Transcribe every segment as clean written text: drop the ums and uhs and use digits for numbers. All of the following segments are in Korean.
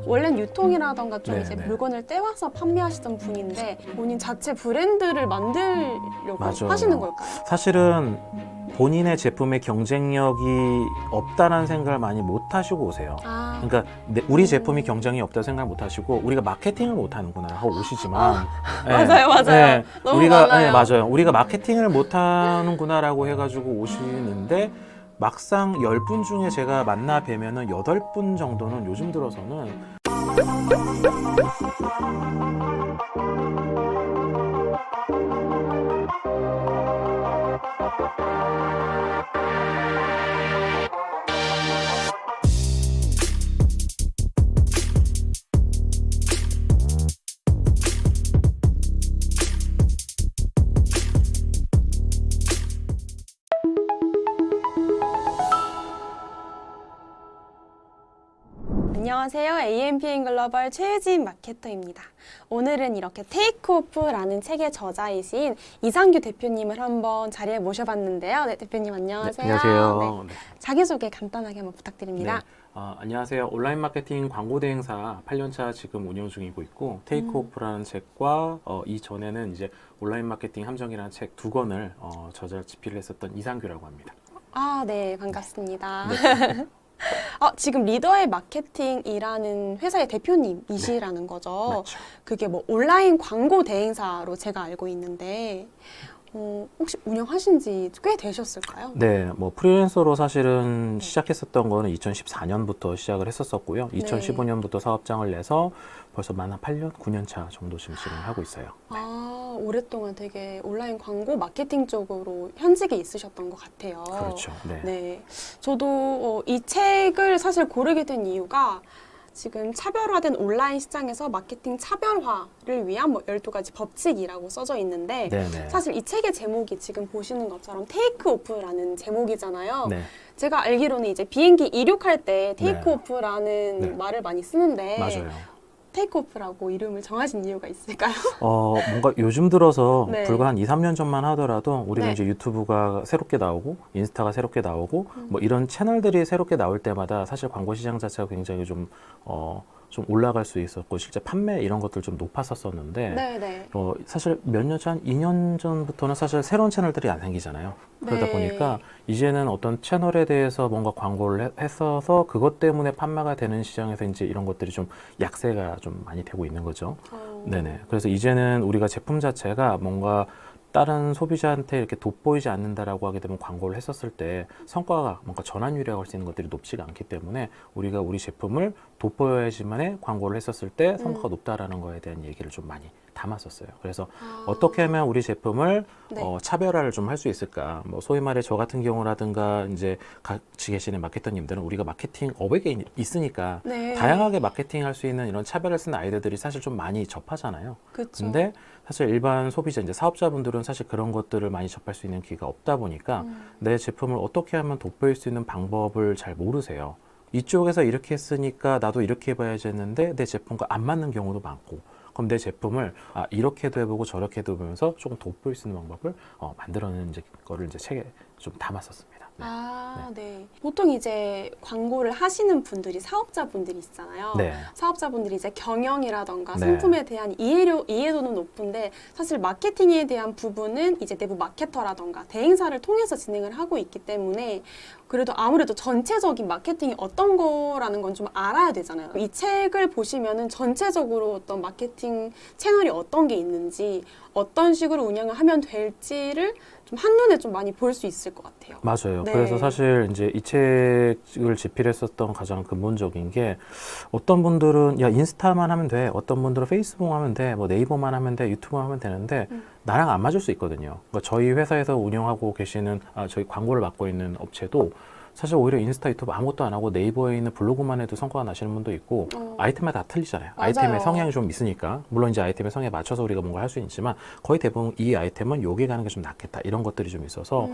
원래는 유통이라던가 좀 이제 네네. 물건을 떼와서 판매하시던 분인데 본인 자체 브랜드를 만들려고 맞아요. 하시는 걸까요? 사실은 본인의 제품의 경쟁력이 없다는 생각을 많이 못 하시고 오세요. 아, 그러니까 우리 제품이 경쟁이 없다고 생각 못 하시고 우리가 마케팅을 못 하는구나 하고 오시지만 맞아요, 맞아요. 너무 우리가 많아요. 맞아요. 우리가 마케팅을 못 하는구나라고 해가지고 오시는데 막상 10분 중에 제가 만나 뵈면은 8분 정도는 요즘 들어서는 안녕하세요. AMPN 글로벌 최유진 마케터입니다. 오늘은 이렇게 테이크오프라는 책의 저자이신 이상규 대표님을 한번 자리에 모셔봤는데요. 네, 대표님 안녕하세요. 네, 안녕하세요. 네, 자기소개 간단하게 한번 부탁드립니다. 네. 안녕하세요. 온라인 마케팅 광고 대행사 8년차 지금 운영 중이고 있고 테이크오프라는 책과 이전에는 이제 온라인 마케팅 함정이라는 책 2권을 저자 집필을 했었던 이상규라고 합니다. 아, 네, 반갑습니다. 네. 지금 리더의 마케팅이라는 회사의 대표님이시라는 거죠. 맞죠. 그게 뭐 온라인 광고 대행사로 제가 알고 있는데 혹시 운영하신 지 꽤 되셨을까요? 네, 뭐 프리랜서로 사실은 시작했었던 거는 2014년부터 시작을 했었었고요. 2015년부터 사업장을 내서 벌써 만 8년, 9년 차 정도 지금 진행을 하고 있어요. 아, 오랫동안 되게 온라인 광고 마케팅 쪽으로 현직에 있으셨던 것 같아요. 그렇죠. 네. 네. 저도 이 책을 사실 고르게 된 이유가 지금 차별화된 온라인 시장에서 마케팅 차별화를 위한 뭐 12가지 법칙이라고 써져 있는데 네네. 사실 이 책의 제목이 지금 보시는 것처럼 테이크오프라는 제목이잖아요. 네. 제가 알기로는 이제 비행기 이륙할 때 네. 테이크오프라는 네. 말을 많이 쓰는데 맞아요. 테이크오프라고 이름을 정하신 이유가 있을까요? 뭔가 요즘 들어서 네. 불과 한 2, 3년 전만 하더라도 우리가 네. 이제 유튜브가 새롭게 나오고 인스타가 새롭게 나오고 뭐 이런 채널들이 새롭게 나올 때마다 사실 광고 시장 자체가 굉장히 좀 올라갈 수 있었고 실제 판매 이런 것들 좀 높았었었는데 네네. 사실 몇 년 전, 2년 전부터는 사실 새로운 채널들이 안 생기잖아요. 그러다 네. 보니까 이제는 어떤 채널에 대해서 뭔가 광고를 했어서 그것 때문에 판매가 되는 시장에서 이제 이런 것들이 좀 약세가 좀 많이 되고 있는 거죠. 네네. 그래서 이제는 우리가 제품 자체가 뭔가 다른 소비자한테 이렇게 돋보이지 않는다라고 하게 되면 광고를 했었을 때 성과가 뭔가 전환율이라고 할 수 있는 것들이 높지가 않기 때문에 우리가 우리 제품을 돋보여야지만의 광고를 했었을 때 성과가 높다라는 거에 대한 얘기를 좀 많이 담았었어요. 그래서 어떻게 하면 우리 제품을 네. 차별화를 좀 할 수 있을까? 뭐 소위 말해 저 같은 경우라든가 이제 같이 계시는 마케터님들은 우리가 마케팅 업에 있으니까 네. 다양하게 마케팅할 수 있는 이런 차별을 쓰는 아이디어들이 사실 좀 많이 접하잖아요. 그쵸. 근데 사실 일반 소비자, 이제 사업자분들은 사실 그런 것들을 많이 접할 수 있는 기회가 없다 보니까 내 제품을 어떻게 하면 돋보일 수 있는 방법을 잘 모르세요. 이쪽에서 이렇게 했으니까 나도 이렇게 해봐야지 했는데 내 제품과 안 맞는 경우도 많고 그럼 내 제품을 이렇게도 해보고 저렇게도 해보면서 조금 돋보일 수 있는 방법을 만들어내는 거를 이제 책에 좀 담았었습니다. 네. 네. 보통 이제 광고를 하시는 분들이 사업자분들이 있잖아요. 네. 사업자분들이 이제 경영이라던가 네. 상품에 대한 이해도는 높은데 사실 마케팅에 대한 부분은 이제 내부 마케터라던가 대행사를 통해서 진행을 하고 있기 때문에 그래도 아무래도 전체적인 마케팅이 어떤 거라는 건 좀 알아야 되잖아요. 이 책을 보시면은 전체적으로 어떤 마케팅 채널이 어떤 게 있는지 어떤 식으로 운영을 하면 될지를 좀 한눈에 좀 많이 볼 수 있을 것 같아요. 맞아요. 네. 그래서 사실 이제 이 책을 집필했었던 가장 근본적인 게 어떤 분들은 야 인스타만 하면 돼, 어떤 분들은 페이스북 하면 돼, 뭐 네이버만 하면 돼, 유튜브만 하면 되는데 나랑 안 맞을 수 있거든요. 그러니까 저희 회사에서 운영하고 계시는 저희 광고를 맡고 있는 업체도 사실 오히려 인스타, 유튜브 아무것도 안 하고 네이버에 있는 블로그만 해도 성과가 나시는 분도 있고 아이템마다 다 틀리잖아요. 맞아요. 아이템의 성향이 좀 있으니까 물론 이제 아이템의 성향에 맞춰서 우리가 뭔가 할 수 있지만 거의 대부분 이 아이템은 여기 가는 게 좀 낫겠다 이런 것들이 좀 있어서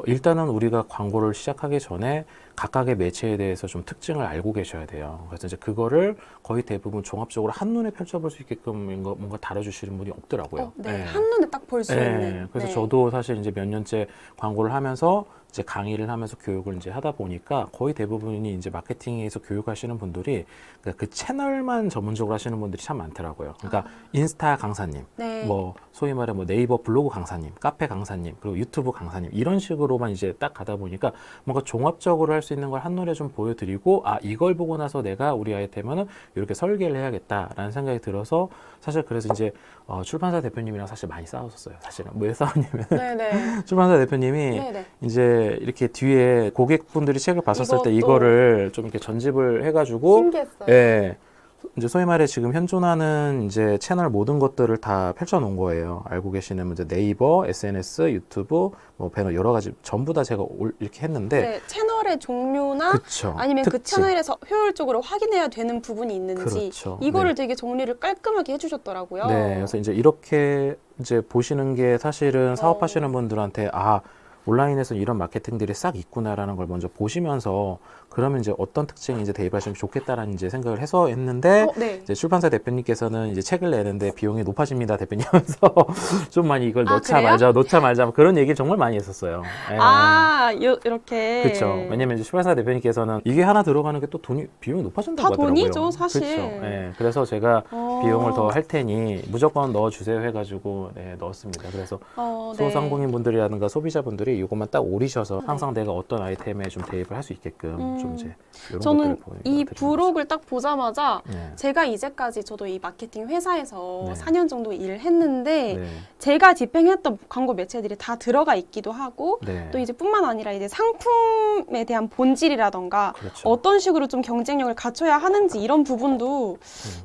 일단은 우리가 광고를 시작하기 전에 각각의 매체에 대해서 좀 특징을 알고 계셔야 돼요. 그래서 이제 그거를 거의 대부분 종합적으로 한눈에 펼쳐볼 수 있게끔 뭔가 다뤄주시는 분이 없더라고요. 네. 한눈에 딱 볼 수 있는. 그래서 네. 저도 사실 이제 몇 년째 광고를 하면서 이제 강의를 하면서 교육을 이제 하다 보니까 거의 대부분이 이제 마케팅에서 교육하시는 분들이 그 채널만 전문적으로 하시는 분들이 참 많더라고요. 그러니까 인스타 강사님, 네. 뭐 소위 말해 뭐 네이버 블로그 강사님, 카페 강사님, 그리고 유튜브 강사님 이런 식으로만 이제 딱 가다 보니까 뭔가 종합적으로 할 수 있는 걸 한눈에 좀 보여드리고 아 이걸 보고 나서 내가 우리 아이템은 이렇게 설계를 해야겠다라는 생각이 들어서 사실 그래서 이제 출판사 대표님이랑 사실 많이 싸웠었어요. 사실은 왜 싸웠냐면 네네. 출판사 대표님이 네네. 이제 이렇게 뒤에 고객분들이 책을 봤었을 때 이것도 이거를 좀 이렇게 전집을 해가지고 신기했어요. 예. 이제 소위 말해 지금 현존하는 이제 채널 모든 것들을 다 펼쳐 놓은 거예요. 알고 계시는 이제 네이버, SNS, 유튜브, 뭐 배너 여러 가지 전부 다 제가 이렇게 했는데 네, 채널의 종류나 그쵸. 아니면 그 특징. 채널에서 효율적으로 확인해야 되는 부분이 있는지 그렇죠. 이거를 네. 되게 정리를 깔끔하게 해주셨더라고요. 네, 그래서 이제 이렇게 이제 보시는 게 사실은 사업하시는 분들한테 아 온라인에서 이런 마케팅들이 싹 있구나라는 걸 먼저 보시면서 그러면 이제 어떤 특징이 이제 대입하시면 좋겠다라는 이제 생각을 해서 했는데 네. 이제 출판사 대표님께서는 이제 책을 내는데 비용이 높아집니다 대표님 하면서 좀 많이 이걸 넣자 그래요? 말자 그런 얘기를 정말 많이 했었어요. 예. 이렇게. 그렇죠. 왜냐면 이제 출판사 대표님께서는 이게 하나 들어가는 게 또 비용이 높아진다고 다 하더라고요. 돈이죠, 사실. 그렇죠. 예. 그래서 제가 비용을 더 할 테니 무조건 넣어주세요 해가지고 네, 넣었습니다. 그래서 네. 소상공인 분들이라든가 소비자분들이 이것만 딱 오리셔서 항상 내가 어떤 아이템에 좀 대입을 할 수 있게끔 좀 이제 이런 저는 것들을 이 보여드리면서. 부록을 딱 보자마자 네. 제가 이제까지 저도 이 마케팅 회사에서 네. 4년 정도 일을 했는데 네. 제가 집행했던 광고 매체들이 다 들어가 있기도 하고 네. 또 이제 뿐만 아니라 이제 상품에 대한 본질이라던가 그렇죠. 어떤 식으로 좀 경쟁력을 갖춰야 하는지 이런 부분도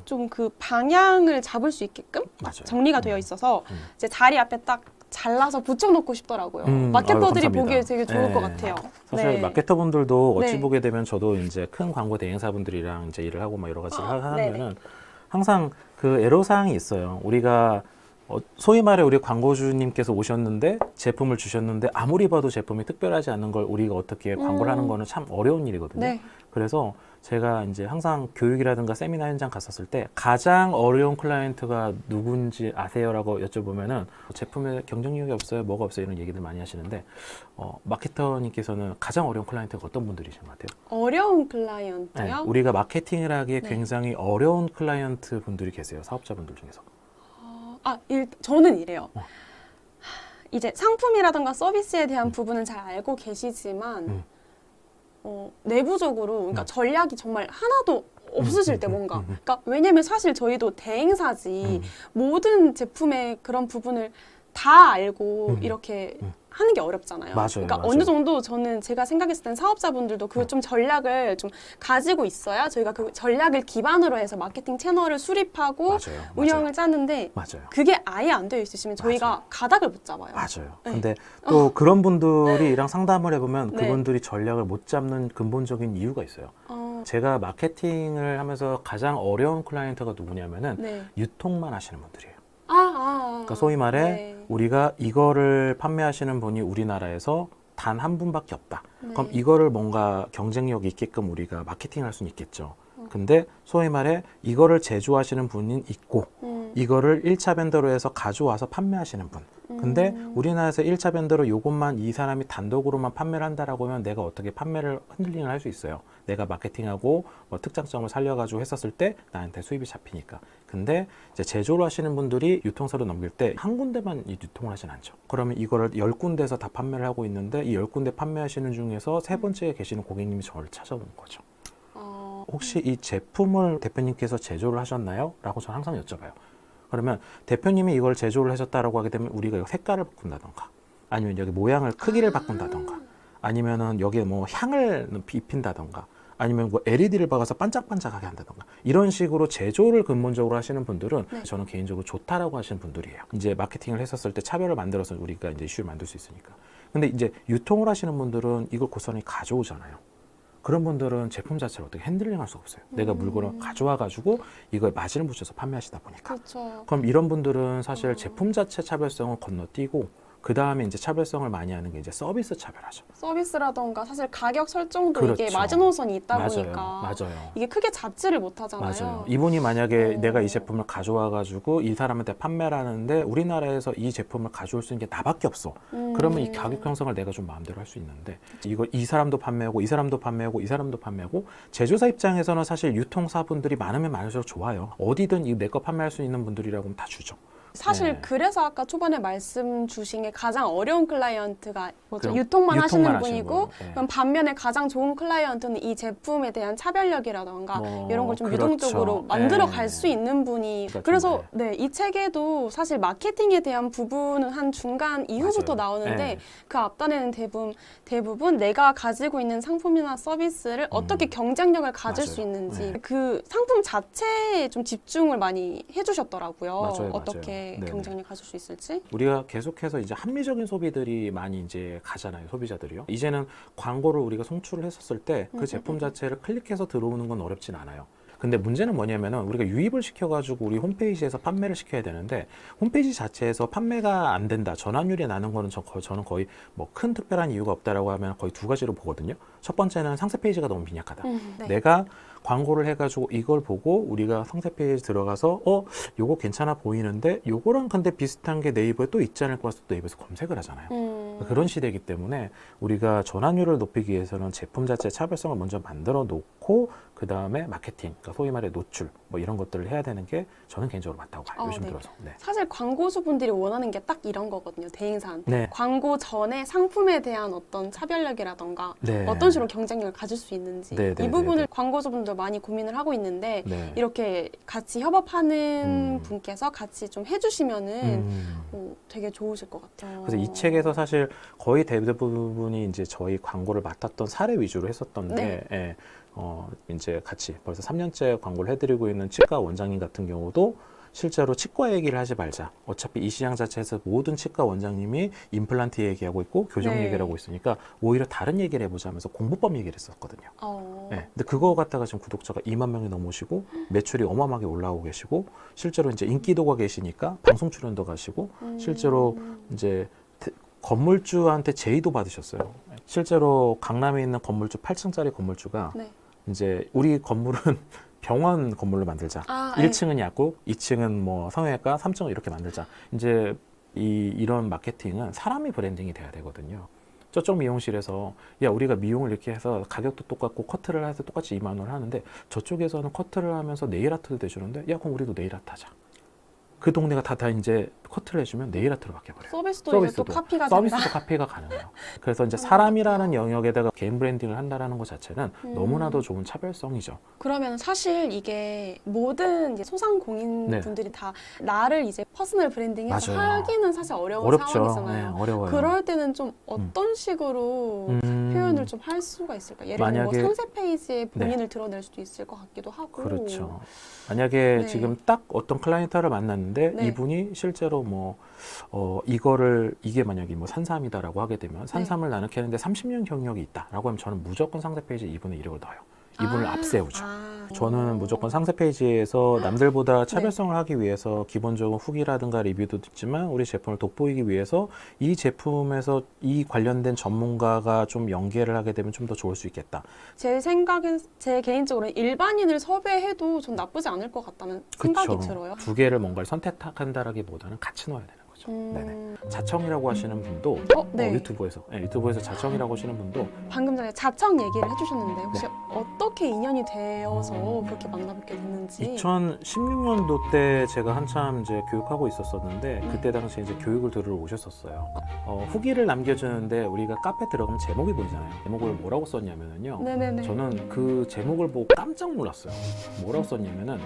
좀 그 방향을 잡을 수 있게끔 맞아요. 정리가 되어 있어서 이제 자리 앞에 딱 잘라서 붙여놓고 싶더라고요. 아유, 마케터들이 감사합니다. 보기에 되게 좋을 네. 것 같아요. 사실 네. 마케터분들도 어찌 네. 보게 되면 저도 이제 큰 광고 대행사분들이랑 이제 일을 하고 막 여러 가지 하면은 네네. 항상 그 애로사항이 있어요. 우리가 소위 말해 우리 광고주님께서 오셨는데 제품을 주셨는데 아무리 봐도 제품이 특별하지 않은 걸 우리가 어떻게 광고를 하는 거는 참 어려운 일이거든요. 네. 그래서 제가 이제 항상 교육이라든가 세미나 현장 갔었을 때 가장 어려운 클라이언트가 누군지 아세요라고 여쭤보면은 제품에 경쟁력이 없어요, 뭐가 없어요 이런 얘기들 많이 하시는데 마케터님께서는 가장 어려운 클라이언트가 어떤 분들이신 것 같아요? 어려운 클라이언트요? 네, 우리가 마케팅을 하기에 네. 굉장히 어려운 클라이언트 분들이 계세요, 사업자분들 중에서. 저는 이래요. 이제 상품이라든가 서비스에 대한 부분은 잘 알고 계시지만 내부적으로 그러니까 전략이 정말 하나도 없으실 때 뭔가 그러니까 왜냐면 사실 저희도 대행사지 모든 제품의 그런 부분을 다 알고 이렇게 하는 게 어렵잖아요. 맞아요, 그러니까 맞아요. 어느 정도 저는 제가 생각했을 땐 사업자분들도 그 좀 전략을 좀 가지고 있어야 저희가 그 전략을 기반으로 해서 마케팅 채널을 수립하고 맞아요, 운영을 짜는데 맞아요. 그게 아예 안 되어 있으시면 저희가 맞아요. 가닥을 못 잡아요. 맞아요. 네. 근데 또 그런 분들이랑 상담을 해보면 네. 그분들이 전략을 못 잡는 근본적인 이유가 있어요. 제가 마케팅을 하면서 가장 어려운 클라이언트가 누구냐면은 네. 유통만 하시는 분들이에요. 그러니까 그러니까 소위 말해 우리가 이거를 판매하시는 분이 우리나라에서 단 한 분밖에 없다. 그럼 이거를 뭔가 경쟁력 있게끔 우리가 마케팅을 할 수는 있겠죠. 근데 소위 말해 이거를 제조하시는 분이 있고 이거를 1차 벤더로 해서 가져와서 판매하시는 분. 근데 우리나라에서 1차 벤더로 요것만 이 사람이 단독으로만 판매를 한다라고 하면 내가 어떻게 판매를 흔들링을 할 수 있어요. 내가 마케팅하고 뭐 특장점을 살려가지고 했었을 때 나한테 수입이 잡히니까. 근데 이제 제조를 하시는 분들이 유통사로 넘길 때 한 군데만 유통을 하진 않죠. 그러면 이거를 10군데에서 다 판매를 하고 있는데 이 10군데 판매하시는 중에서 세 번째에 계시는 고객님이 저를 찾아오는 거죠. 혹시 이 제품을 대표님께서 제조를 하셨나요? 라고 저는 항상 여쭤봐요. 그러면 대표님이 이걸 제조를 하셨다라고 하게 되면 우리가 색깔을 바꾼다던가 아니면 여기 모양을 크기를 바꾼다던가 아니면은 여기에 뭐 향을 입힌다던가 아니면 뭐 LED를 박아서 반짝반짝하게 한다던가 이런 식으로 제조를 근본적으로 하시는 분들은 저는 개인적으로 좋다라고 하시는 분들이에요. 이제 마케팅을 했었을 때 차별을 만들어서 우리가 이제 이슈를 만들 수 있으니까. 근데 이제 유통을 하시는 분들은 이걸 고스란히 가져오잖아요. 그런 분들은 제품 자체를 어떻게 핸들링 할 수가 없어요. 내가 물건을 가져와 가지고 이걸 마진을 붙여서 판매하시다 보니까. 그렇죠. 그럼 이런 분들은 사실 제품 자체 차별성을 건너뛰고 그 다음에 이제 차별성을 많이 하는 게 이제 서비스 차별화죠. 서비스라던가 사실 가격 설정도 그렇죠. 이게 마지노선이 있다 맞아요. 보니까 맞아요. 이게 크게 잡지를 못하잖아요. 맞아요. 이분이 만약에 어. 내가 이 제품을 가져와가지고 이 사람한테 판매를 하는데 우리나라에서 이 제품을 가져올 수 있는 게 나밖에 없어. 그러면 이 가격 형성을 내가 좀 마음대로 할 수 있는데 이거 이 사람도 판매하고 이 사람도 판매하고 이 사람도 판매하고 제조사 입장에서는 사실 유통사분들이 많으면 많을수록 좋아요. 어디든 이 내 거 판매할 수 있는 분들이라고 하면 다 주죠. 사실 네. 그래서 아까 초반에 말씀 주신 게 가장 어려운 클라이언트가 뭐죠? 그럼 유통만 하시는 유통만 분이고 하시는 분. 네. 그럼 반면에 가장 좋은 클라이언트는 이 제품에 대한 차별력이라던가 이런 걸 좀 그렇죠. 유동적으로 만들어 네. 갈 수 있는 분이 그러니까 그래서 네, 이 책에도 사실 마케팅에 대한 부분은 한 중간 이후부터 맞아요. 나오는데 네. 그 앞단에는 대부분 내가 가지고 있는 상품이나 서비스를 어떻게 경쟁력을 가질 맞아요. 수 있는지 네. 그 상품 자체에 좀 집중을 많이 해주셨더라고요. 맞아요. 어떻게 네네. 경쟁력 가질 수 있을지. 우리가 계속해서 이제 합리적인 소비들이 많이 이제 가잖아요. 소비자들이요. 이제는 광고를 우리가 송출을 했었을 때 그 제품 자체를 클릭해서 들어오는 건 어렵진 않아요. 근데 문제는 뭐냐면은 우리가 유입을 시켜가지고 우리 홈페이지에서 판매를 시켜야 되는데 홈페이지 자체에서 판매가 안 된다, 전환율이 나는 거는 저는 거의 뭐 큰 특별한 이유가 없다라고 하면 거의 두 가지로 보거든요. 첫 번째는 상세 페이지가 너무 빈약하다. 네. 내가 광고를 해가지고 이걸 보고 우리가 상세 페이지 들어가서 요거 괜찮아 보이는데 요거랑 근데 비슷한 게 네이버에 또 있지 않을까 해서 네이버에서 검색을 하잖아요. 그런 시대이기 때문에 우리가 전환율을 높이기 위해서는 제품 자체의 차별성을 먼저 만들어 놓고 그 다음에 마케팅, 그러니까 소위 말해 노출 뭐 이런 것들을 해야 되는 게 저는 개인적으로 맞다고 봐요. 요즘 네. 들어서. 네. 사실 광고주분들이 원하는 게 딱 이런 거거든요. 대행사한테. 네. 광고 전에 상품에 대한 어떤 차별력이라던가 네. 어떤 식으로 경쟁력을 가질 수 있는지 네, 네, 이 부분을 네, 네. 광고주분들 많이 고민을 하고 있는데 네. 이렇게 같이 협업하는 분께서 같이 좀 해주시면은 되게 좋으실 것 같아요. 그래서 이 책에서 사실 거의 대부분이 이제 저희 광고를 맡았던 사례 위주로 했었던데, 네. 예, 이제 같이 벌써 3년째 광고를 해드리고 있는 치과 원장님 같은 경우도 실제로 치과 얘기를 하지 말자. 어차피 이 시장 자체에서 모든 치과 원장님이 임플란트 얘기하고 있고 교정 네. 얘기를 하고 있으니까 오히려 다른 얘기를 해보자 하면서 공부법 얘기를 했었거든요. 네. 근데 그거 갖다가 지금 구독자가 2만 명이 넘으시고 매출이 어마어마하게 올라오고 계시고 실제로 이제 인기도가 계시니까 방송 출연도 가시고 실제로 이제 건물주한테 제의도 받으셨어요. 실제로 강남에 있는 건물주 8층짜리 건물주가 네. 이제 우리 건물은 병원 건물로 만들자. 네. 1층은 약국, 2층은 뭐 성형외과, 3층은 이렇게 만들자. 이제 이런 마케팅은 사람이 브랜딩이 돼야 되거든요. 저쪽 미용실에서 야 우리가 미용을 이렇게 해서 가격도 똑같고 커트를 해서 똑같이 2만 원을 하는데 저쪽에서는 커트를 하면서 네일 아트도 대주는데 야 그럼 우리도 네일 아트 하자. 그 동네가 다 이제 커트를 해주면 네일 아트로 바뀌어버려요. 서비스도 이제 또 카피가 된다. 서비스도 카피가 가능해요. 그래서 이제 사람이라는 영역에다가 개인 브랜딩을 한다라는 것 자체는 너무나도 좋은 차별성이죠. 그러면 사실 이게 모든 이제 소상공인분들이 다 나를 이제 퍼스널 브랜딩해서 맞아요. 하기는 사실 어려운 어렵죠. 상황이잖아요. 네, 어려워요. 그럴 때는 좀 어떤 식으로 표현을 좀 할 수가 있을까? 예를 들면 뭐 만약에- 상세 페이지에 본인을 드러낼 수도 있을 것 같기도 하고. 그렇죠. 만약에 네. 지금 딱 어떤 클라이언트를 만났는데 네. 이분이 실제로 뭐 이게 만약에 뭐 산삼이다라고 하게 되면 산삼을 나는 캐는데 30년 경력이 있다라고 하면 저는 무조건 상세 페이지에 이분의 이력을 넣어요. 이분을 앞세우죠. 저는 무조건 상세 페이지에서 남들보다 차별성을 하기 위해서 기본적으로 후기라든가 리뷰도 듣지만 우리 제품을 돋보이기 위해서 이 제품에서 이 관련된 전문가가 좀 연계를 하게 되면 좀 더 좋을 수 있겠다. 제 생각엔 제 개인적으로는 일반인을 섭외해도 전 나쁘지 않을 것 같다는 생각이 그쵸. 들어요. 두 개를 뭔가를 선택한다라기보다는 같이 넣어야 되는 거죠. 네네. 자청이라고 하시는 분도 네. 유튜브에서 자청이라고 하시는 분도 방금 전에 자청 얘기를 해주셨는데 혹시 어떻게 인연이 되어서 그렇게 만나뵙게 됐는지 2016년도 때 제가 한참 이제 교육하고 있었었는데 그때 당시에 이제 교육을 들으러 오셨었어요. 후기를 남겨주는데 우리가 카페 들어가면 제목이 보이잖아요. 제목을 뭐라고 썼냐면요. 네네네. 저는 그 제목을 보고 깜짝 놀랐어요. 뭐라고 썼냐면은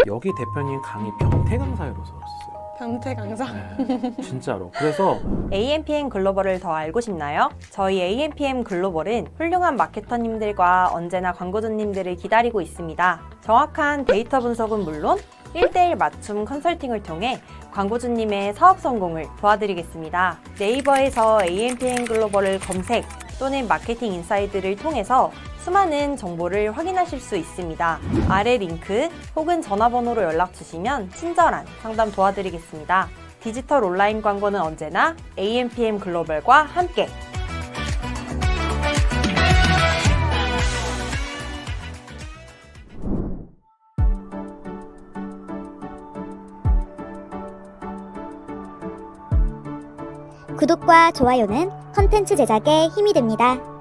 여기 대표님 강의 변태 강사로 썼어요. 변태 강사. 네, 진짜로. 그래서 AMPM 글로벌을 더 알고 싶나요? 저희 AMPM 글로벌은 훌륭한 마케터님들과 언제나 광고주님들을 기다리고 있습니다. 정확한 데이터 분석은 물론 1:1 맞춤 컨설팅을 통해 광고주님의 사업 성공을 도와드리겠습니다. 네이버에서 AMPM 글로벌을 검색 또는 마케팅 인사이드를 통해서 수많은 정보를 확인하실 수 있습니다. 아래 링크 혹은 전화번호로 연락 주시면 친절한 상담 도와드리겠습니다. 디지털 온라인 광고는 언제나 AMPM 글로벌과 함께. 구독과 좋아요는 콘텐츠 제작에 힘이 됩니다.